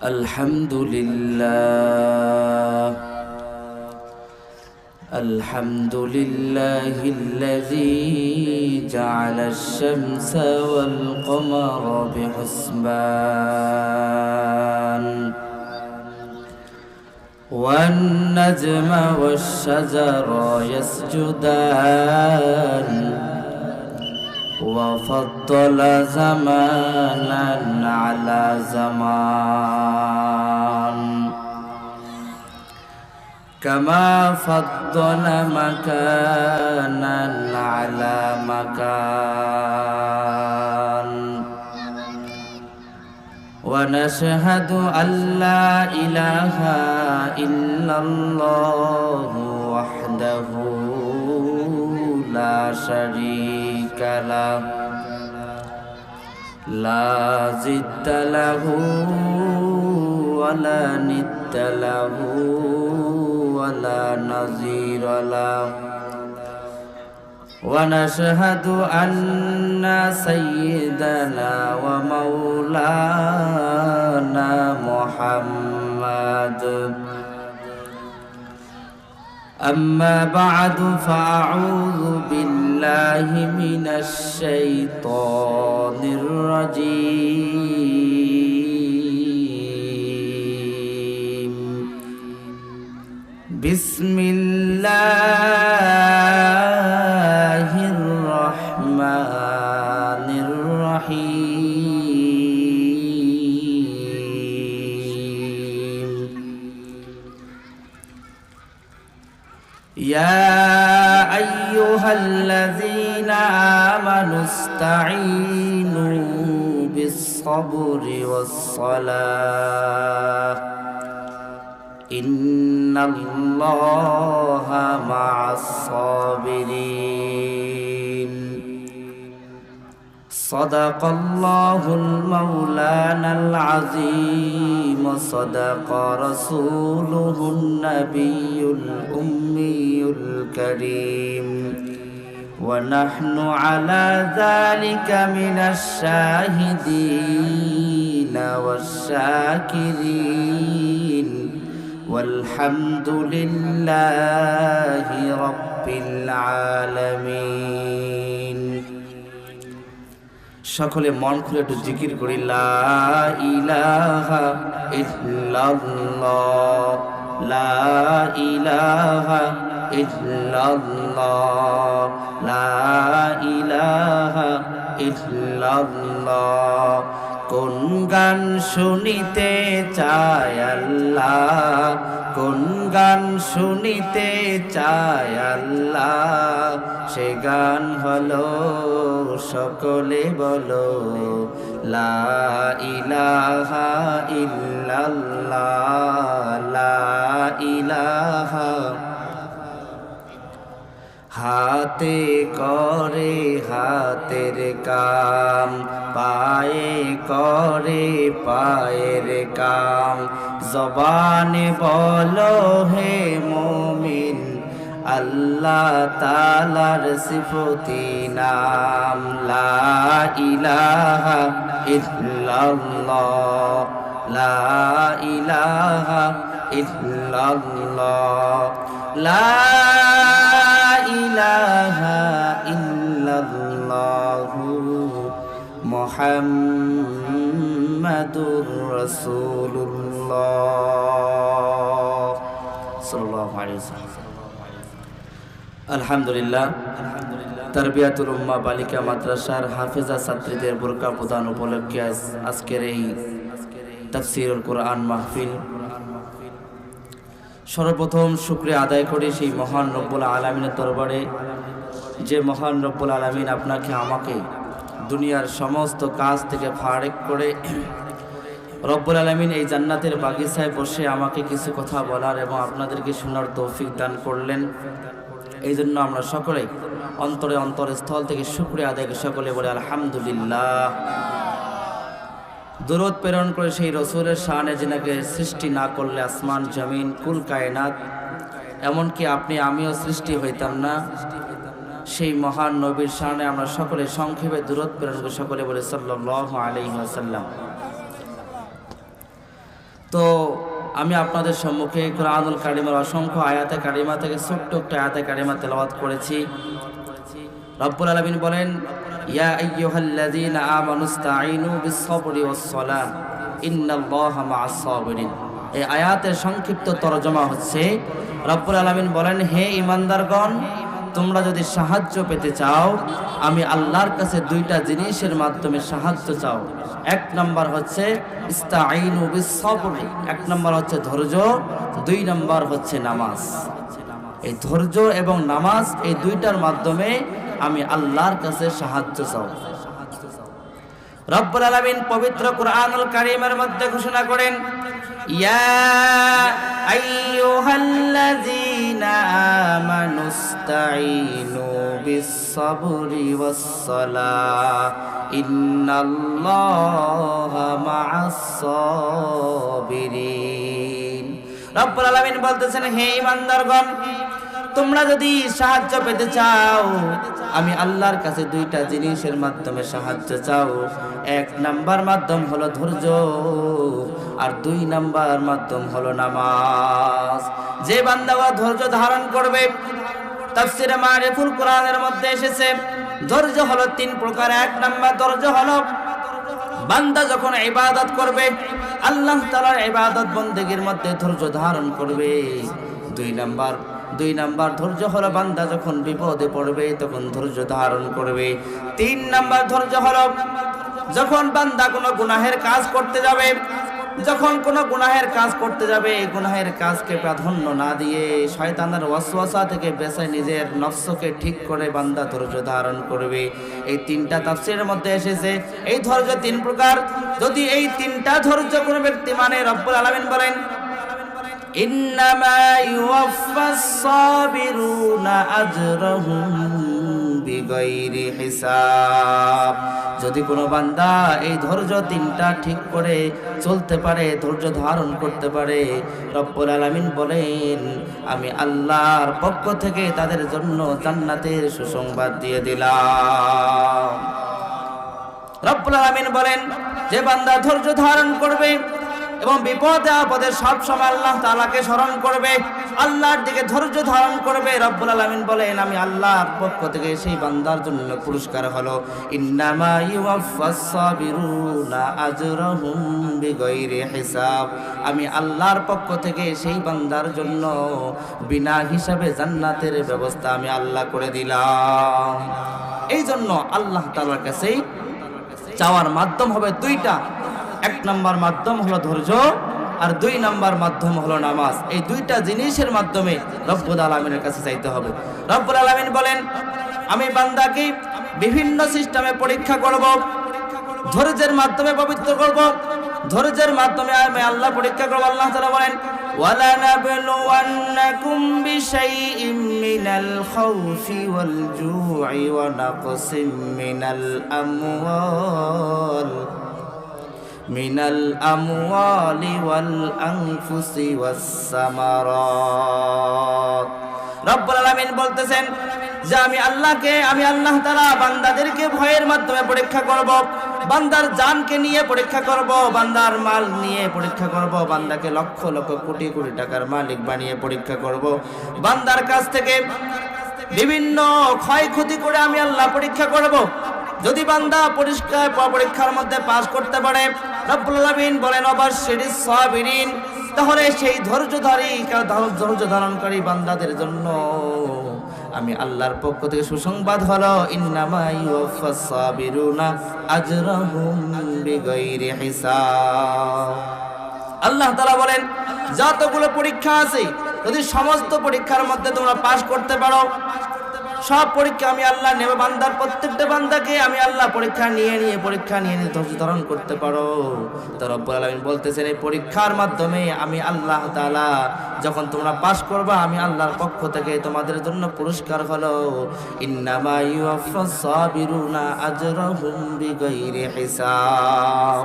الحمد لله الحمد لله الذي جعل الشمس والقمر بحسبان والنجم والشجر يسجدان وفضل زمانا على زمان كما فضل مكانا على مكان ونشهد أن لا إله إلا الله وحده لا شريك له لا ضد له ولا ند له ولا نظير له ونشهد أن سيدنا ومولانا محمد أما بعد فأعوذ بالله من الشيطان الرجيم بسم الله الرحمن الرحيم يا أيها الذين آمنوا استعينوا بالصبر والصلاة إن الله مع الصابرين صدق الله المولانا العظيم صدق رسوله النبي الأمي الكريم ونحن على ذلك من الشاهدين والشاكرين والحمد لله رب العالمين সকলে মন খুলে একটু জিকির করি লা ইলাহা ইল্লাল্লাহ লা ইলাহা ইল্লাল্লাহ লা ইলাহা ইল্লাল্লাহ কোন গান শুনিতে চায় আল্লাহ কোন গান শুনিতে চায় আল্লাহ সে গান হলো সকলে বলো লা ইলাহা ইল্লাল্লাহ লা ইলাহা হাতে করে হাতের কাম পায়ে করে পায়ের কাম জবানে বলো হে মুমিন আল্লাহ তাআলার সিফতি নাম লা ইলাহা ইল্লাল্লাহ লা ইলাহা ইল্লাল্লাহ লা ইলাহা ইল্লাল্লাহু মুহাম্মাদুর রাসূলুল্লাহ সাল্লাল্লাহু আলাইহি ওয়াসাল্লাম। আলহামদুলিল্লাহ তারবিয়াতুল উম্মাহ বালিকা মাদ্রাসার হাফেজা ছাত্রীদের বোরকা প্রদান উপলক্ষে আজকের এই তাফসীরুল কোরআন মাহফিল সর্বপ্রথম শুকরিয়া আদায় করি সেই মহান রব্বুল আলামিনের দরবারে যে মহান রব্বুল আলামিন আপনাকে আমাকে দুনিয়ার সমস্ত কাজ থেকে ফারেক করে রব্বুল আলামিন এই জান্নাতের বাগিচায় বসে আমাকে কিছু কথা বলার এবং আপনাদেরকে শোনার তৌফিক দান করলেন। এই জন্য আমরা সকলেই অন্তরস্থল থেকে শুকরিয়া আদায় করে সকলে বলে আলহামদুলিল্লাহ। দরুদ প্রেরণ করে সেই রসুলের শানে যিনাকে সৃষ্টি না করলে আসমান জমিন কুল কায়নাত এমনকি আপনি আমিও সৃষ্টি হইতাম না, সেই মহান নবীর শানে আমরা সকলে সংক্ষেপে দরুদ প্রেরণ করে সকলে বলে সাল্লাল্লাহু আলাইহি ওয়াসাল্লাম। তো আমি আপনাদের সম্মুখে কুরআনুল কারীমের অসংখ্য আয়াতে কারিমা থেকে ছোট্ট একটা আয়াতে কারিমা তেলাওয়াত করেছি। রব্বুল আলামিন বলেন, ইয়া আইয়ুহাল্লাযীনা আমানুস্তাঈনু বিস-সাবরি ওয়াস-সালাহ ইন্নাল্লাহা মা'আস-সাবিরিন। এই আয়াতের সংক্ষিপ্ত তরজমা হচ্ছে, রব্বুল আলামিন বলেন, হে ঈমানদারগণ, তোমরা যদি সাহায্য পেতে চাও, আমি আল্লাহর কাছে দুইটা জিনিসের মাধ্যমে সাহায্য চাও। এক নম্বর হচ্ছে ইস্তাঈনু বিস-সাবরি, এক নম্বর হচ্ছে ধৈর্য, দুই নম্বর হচ্ছে নামাজ। এই ধৈর্য এবং নামাজ, এই দুইটার মাধ্যমে আমি আল্লাহর কাছে সাহায্য চাও। রব্বুল আলামিন পবিত্র কুরআনুল কারীমের মধ্যে ঘোষণা করেন, ইয়া আইয়ুহাল্লাযীনা আমানুস্তাঈনু বিস-সাবরি ওয়াস-সালাহ ইন্নাল্লাহা মা'আস-সাবিরিন। রব্বুল আলামিন বলতেছেন, হে ঈমানদারগণ, তোমরা যদি সাহায্য পেতে চাও, আমি আল্লাহর কাছে দুইটা জিনিসের মাধ্যমে সাহায্য চাও। এক নাম্বার মাধ্যম হলো ধৈর্য, আর দুই নাম্বার মাধ্যম হলো নামাজ। যে বান্দা ধৈর্য ধারণ করবে, তাফসীরে মারিফুল কোরআনের মধ্যে এসেছে, ধৈর্য হলো তিন প্রকার। এক নাম্বার ধৈর্য হলো বান্দা যখন ইবাদত করবে, আল্লাহ তাআলার ইবাদত বন্দেগীর মধ্যে ধৈর্য ধারণ করবে। দুই নাম্বার ধৈর্য হলো বান্দা যখন বিপদে পড়বে, তখন ধৈর্য ধারণ করবে। তিন নাম্বার ধৈর্য হলো যখন বান্দা কোনো গুনাহের কাজ করতে যাবে, এই গুনাহের কাজকে প্রাধান্য না দিয়ে শয়তানের ওয়াসওয়াসা থেকে বেঁচে নিজের নফসকে ঠিক করে বান্দা ধৈর্য ধারণ করবে। এই তিনটা তাফসীরের মধ্যে এসেছে এই ধৈর্য তিন প্রকার। যদি এই তিনটা ধৈর্য কোনো ব্যক্তি মানে, রব্বুল আলামিন বলেন, ইন্নামা ইউওয়াফাস সাবিরুনা আজরাহুম বিগাইরি হিসাব। যদি কোনো বান্দা এই ধৈর্য তিনটা ঠিক করে চলতে পারে, ধৈর্য ধারণ করতে পারে, রব্বুল আলামিন বলেন, আমি আল্লাহর পক্ষ থেকে তাদের জন্য জান্নাতের সুসংবাদ দিয়ে দিলাম। রব্বুল আলামিন বলেন, যে বান্দা ধৈর্য ধারণ করবে এবং বিপদে আপদে সব সময় আল্লাহ তাআলাকে স্মরণ করবে, আল্লাহর দিকে ধৈর্য ধারণ করবে, রব্বুল আলামিন বলেন, আমি আল্লাহর পক্ষ থেকে সেই বান্দার জন্য পুরস্কার হলো ইন্নামা ইউওয়াফাস সাবিরুনা আজরাহুম বিগাইরি হিসাব। আমি আল্লাহর পক্ষ থেকে সেই বান্দার জন্য বিনা হিসাবে জান্নাতের ব্যবস্থা আমি আল্লাহ করে দিলাম। এই জন্য আল্লাহ তাআলার কাছে চাওয়ার মাধ্যম হবে দুইটা। এক নাম্বার মাধ্যম হলো ধৈর্য, আর দুই নাম্বার মাধ্যম হলো নামাজ। এই দুইটা জিনিসের মাধ্যমে রব্বুল আলামিনের কাছে চাইতে হবে। রব্বুল আলামিন বলেন, আমি বান্দাকে বিভিন্ন সিস্টেমে পরীক্ষা করব, ধৈর্যের মাধ্যমে পবিত্র করব, ধৈর্যের মাধ্যমে আমি আল্লাহ পরীক্ষা করব। আল্লাহ তাআলা বলেন, ওয়ালা নাবলুওয়ান্নাকুম বিশাইইম মিনাল খাউফি ওয়াল জু'i ওয়া নাকসিম মিনাল আমওয়ালি ওয়াল আনফুসি ওয়াস সামারাত। রব্বুল আলামিন বলতেছেন যে আমি আল্লাহ তাআলা বান্দাদেরকে ভয়ের মাধ্যমে পরীক্ষা করব, বান্দার জানকে নিয়ে পরীক্ষা করব, বান্দার মাল নিয়ে পরীক্ষা করব, বান্দাকে লক্ষ লক্ষ কোটি কোটি টাকার মালিক বানিয়ে পরীক্ষা করব, বান্দার কাছ থেকে বিভিন্ন ক্ষয়ক্ষতি করে আমি আল্লাহ পরীক্ষা করব। যদি বান্দা পরীক্ষার মধ্যে পাস করতে পারে, রব্বুল আলামিন বলেন, অবাশশিরিস সাবিরিন, তাহলে সেই ধৈর্য ধারণকারী বান্দাদের জন্য আমি আল্লাহর পক্ষ থেকে সুসংবাদ হলো ইন্নামা ইউওয়াফাস সাবিরুনা আজরাহুম বিগাইরি হিসাব। আল্লাহ তাআলা বলেন, যতগুলো পরীক্ষা আছে, যদি সমস্ত পরীক্ষার মধ্যে তোমরা পাস করতে পারো, সব পরীক্ষা আমি আল্লাহ নেব, বান্দার প্রত্যেকটা বান্দাকে আমি আল্লাহ পরীক্ষা নিয়ে ধৈর্য ধারণ করতে পারো, তো রব্বুল আলামিন বলতেছেন, এই পরীক্ষার মাধ্যমে আমি আল্লাহ তাআলা যখন তোমরা পাস করবা, আমি আল্লাহর পক্ষ থেকে তোমাদের জন্য পুরস্কার হলো ইন্নামা ইউওয়াফাস সাবিরুনা আজরাহুম বিগাইরি হিসাব।